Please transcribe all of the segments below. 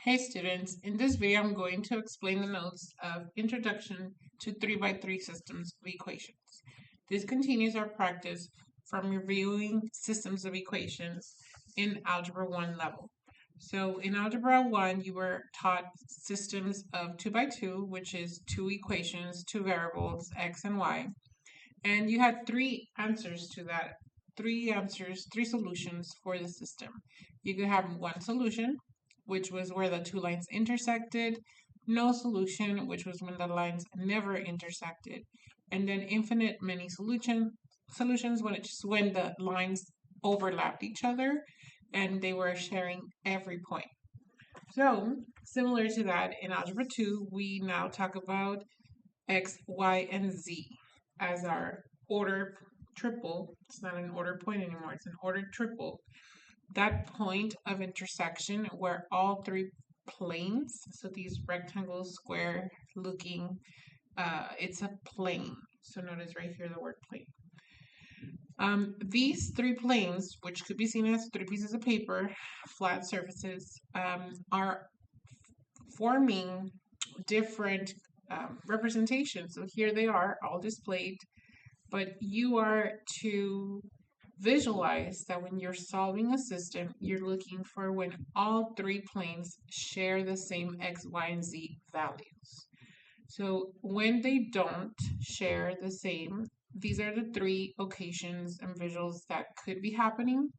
Hey students, in this video I'm going to explain the notes of Introduction to 3x3 Systems of Equations. This continues our practice from reviewing systems of equations in Algebra 1 level. So in Algebra 1 you were taught systems of 2x2, which is two equations, two variables, x and y, and you had three answers to that, three solutions for the system. You could have one solution, which was where the two lines intersected, no solution, which was when the lines never intersected, and then infinite many solutions, which is when the lines overlapped each other and they were sharing every point. So, similar to that, in Algebra 2, we now talk about x, y, and z as our order triple. It's not an order point anymore, it's an order triple. That point of intersection where all three planes, so these rectangle, square looking, it's a plane. So notice right here the word plane. These three planes, which could be seen as three pieces of paper, flat surfaces, are forming different representations. So here they are all displayed, but you are to visualize that when you're solving a system, you're looking for when all three planes share the same x, y, and z values. So when they don't share the same, these are the three occasions and visuals that could be happening.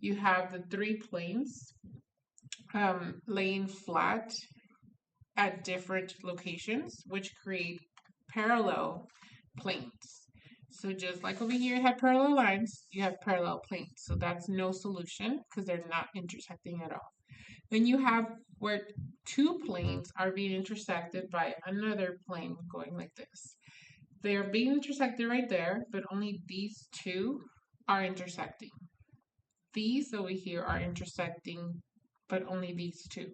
You have the three planes laying flat at different locations, which create parallel planes. So just like over here, you have parallel lines, you have parallel planes. So that's no solution because they're not intersecting at all. Then you have where two planes are being intersected by another plane going like this. They are being intersected right there, but only these two are intersecting. These over here are intersecting, but only these two.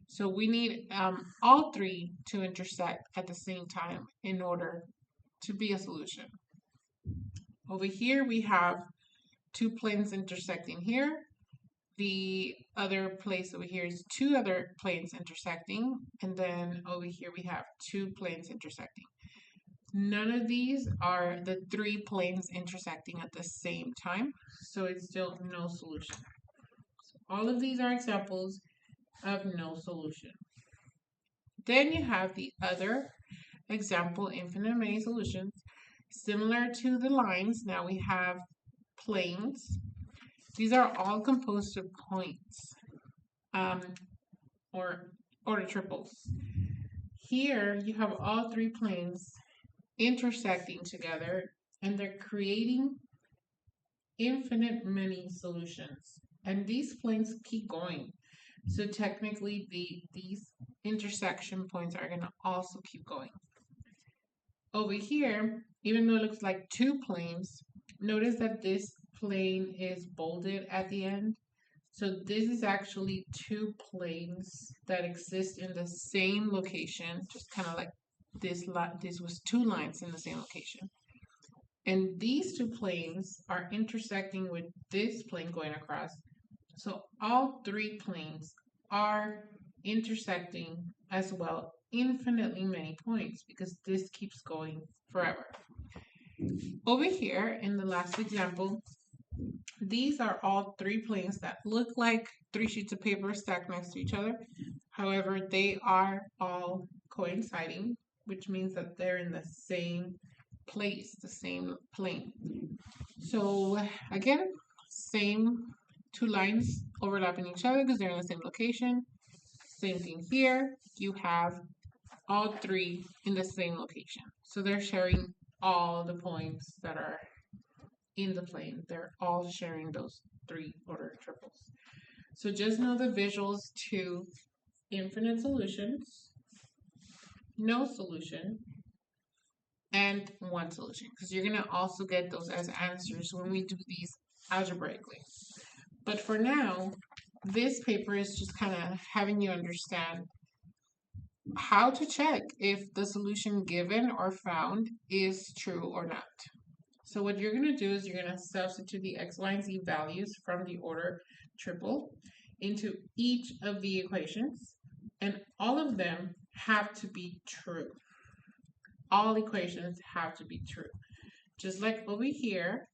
So we need all three to intersect at the same time in order to be a solution. Over here we have two planes intersecting here. The other place over here is two other planes intersecting. And then over here we have two planes intersecting. None of these are the three planes intersecting at the same time. So it's still no solution. So all of these are examples of no solution. Then you have the other example, infinite many solutions. Similar to the lines, now we have planes. These are all composed of points or order triples. Here you have all three planes intersecting together and they're creating infinite many solutions. And these planes keep going. So technically these intersection points are going to also keep going. Over here, even though it looks like two planes, notice that this plane is bolded at the end. So this is actually two planes that exist in the same location, just kind of like this was two lines in the same location. And these two planes are intersecting with this plane going across. So all three planes are intersecting as well, infinitely many points, because this keeps going forever. Over here in the last example, these are all three planes that look like three sheets of paper stacked next to each other. However, they are all coinciding, which means that they're in the same place, the same plane. So again, same two lines overlapping each other because they're in the same location. Same thing here. You have all three in the same location. So they're sharing all the points that are in the plane. They're all sharing those three order triples. So just know the visuals to infinite solutions, no solution, and one solution, because you're going to also get those as answers when we do these algebraically. But for now, this paper is just kind of having you understand how to check if the solution given or found is true or not. So what you're going to do is you're going to substitute the x, y, and z values from the order triple into each of the equations, and all of them have to be true. All equations have to be true. Just like over here,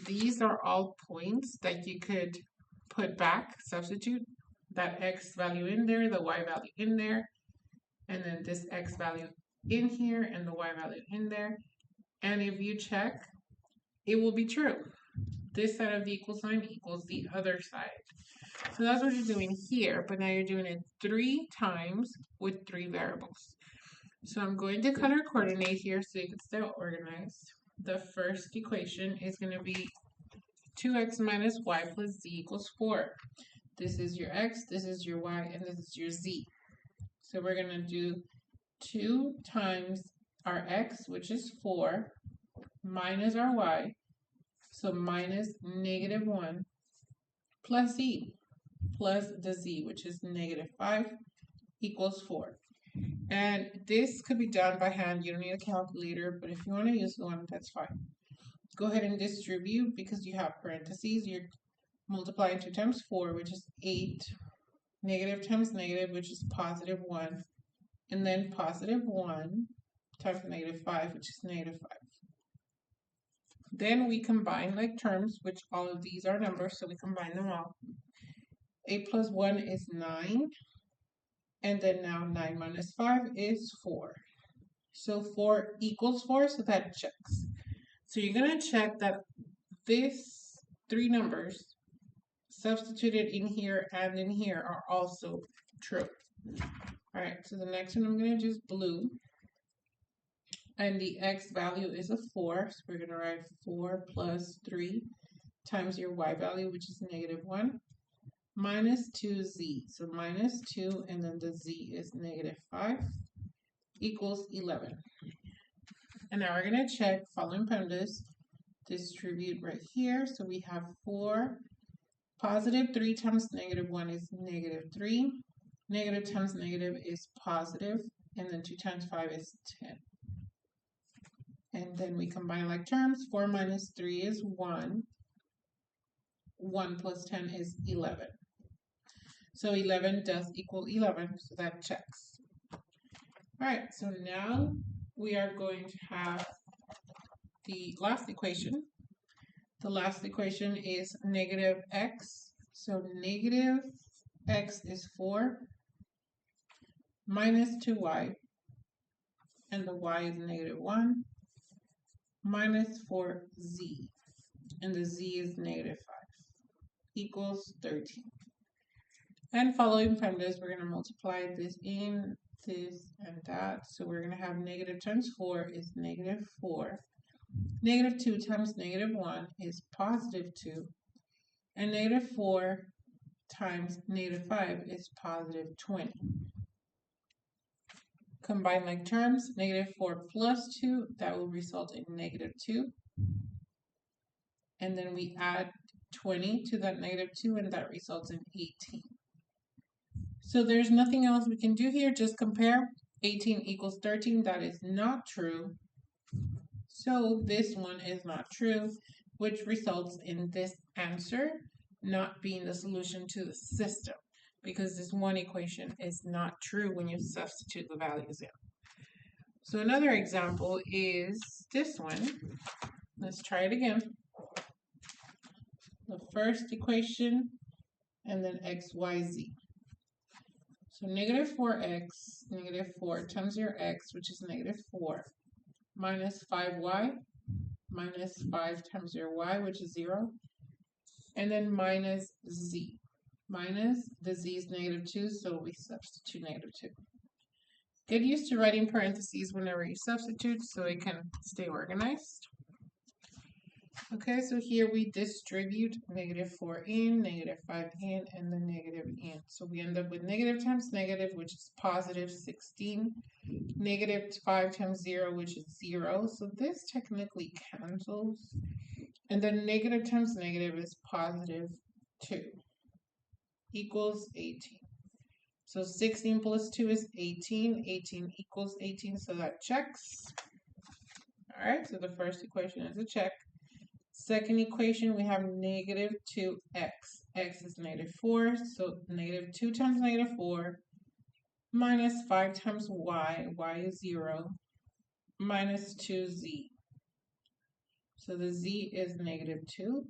these are all points that you could put back, substitute that x value in there, the y value in there, and then this x value in here and the y value in there. And if you check, it will be true. This side of the equal sign equals the other side. So that's what you're doing here, but now you're doing it 3 times with 3 variables. So I'm going to color coordinate here so you can stay organized. The first equation is going to be 2x minus y plus z equals 4. This is your x, this is your y, and this is your z. So we're going to do 2 times our x, which is 4, minus our y, so minus negative 1, plus z, plus the z, which is negative 5, equals 4. And this could be done by hand. You don't need a calculator, but if you want to use one, that's fine. Go ahead and distribute because you have parentheses. You're multiplying 2 times 4, which is 8. Negative times negative, which is positive 1. And then positive 1 times negative 5, which is negative 5. Then we combine like terms, which all of these are numbers, so we combine them all. 8 plus 1 is 9. And then now 9 minus 5 is 4. So 4 equals 4, so that checks. So you're going to check that this 3 numbers substituted in here and in here are also true. All right, so the next one I'm going to do is blue. And the x value is a 4, so we're going to write 4 plus 3 times your y value, which is negative 1. Minus 2z, so minus 2, and then the z is negative 5, equals 11. And now we're going to check following PEMDAS, distribute right here. So we have 4, positive 3 times negative 1 is negative 3, negative times negative is positive, and then 2 times 5 is 10. And then we combine like terms. 4 minus 3 is 1, 1 plus 10 is 11. So 11 does equal 11, so that checks. All right, so now we are going to have the last equation. The last equation is negative x. So negative x is 4 minus 2y, and the y is negative 1, minus 4z, and the z is negative 5, equals 13. And following PEMDAS, we're going to multiply this in, this, and that. So we're going to have negative times 4 is negative 4. Negative 2 times negative 1 is positive 2. And negative 4 times negative 5 is positive 20. Combine like terms, negative 4 plus 2, that will result in negative 2. And then we add 20 to that negative 2, and that results in 18. So there's nothing else we can do here, just compare. 18 equals 13, that is not true. So this one is not true, which results in this answer not being the solution to the system, because this one equation is not true when you substitute the values in. So another example is this one. Let's try it again. The first equation, and then x, y, z. So negative 4x, negative 4 times your x, which is negative 4, minus 5y, minus 5 times your y, which is 0, and then minus z. Minus, the z is negative 2, so we substitute negative 2. Get used to writing parentheses whenever you substitute so it can stay organized. Okay, so here we distribute negative 4 in, negative 5 in, and the negative in. So we end up with negative times negative, which is positive 16. Negative 5 times 0, which is 0. So this technically cancels. And then negative times negative is positive 2. Equals 18. So 16 plus 2 is 18. 18 equals 18, so that checks. All right, so the first equation is a check. Second equation, we have negative 2x. x is -4, so -2 times -4 minus 5 times y, y is 0, minus 2z. So the z is -2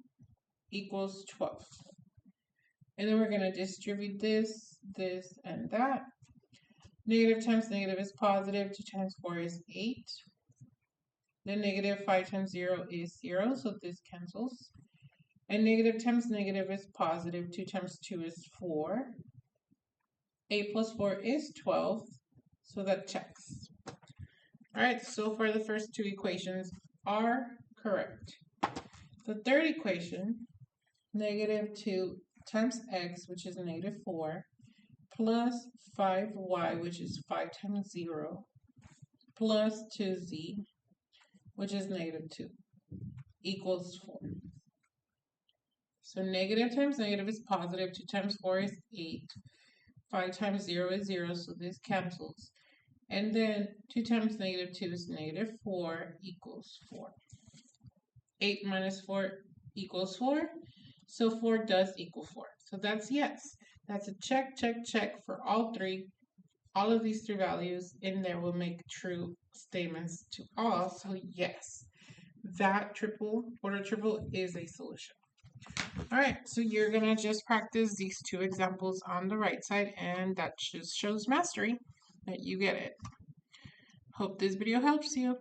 equals 12. And then we're going to distribute this, this, and that. Negative times negative is positive. 2 times 4 is 8. Then negative 5 times 0 is 0, so this cancels. And negative times negative is positive. 2 times 2 is 4. 8 plus 4 is 12, so that checks. All right, so far the first two equations are correct. The third equation, -2 times x, which is -4, plus 5y, which is 5 times 0, plus 2z, which is -2, equals 4. So negative times negative is positive. 2 times 4 is 8. 5 times 0 is 0, so this cancels. And then 2 times -2 is -4 equals 4. 8 minus 4 equals 4. So 4 does equal 4. So that's yes. That's a check, check, check for all three. All of these three values in there will make true statements to all. So yes, that order triple is a solution. All right, so you're going to just practice these two examples on the right side, and that just shows mastery that you get it. Hope this video helps you.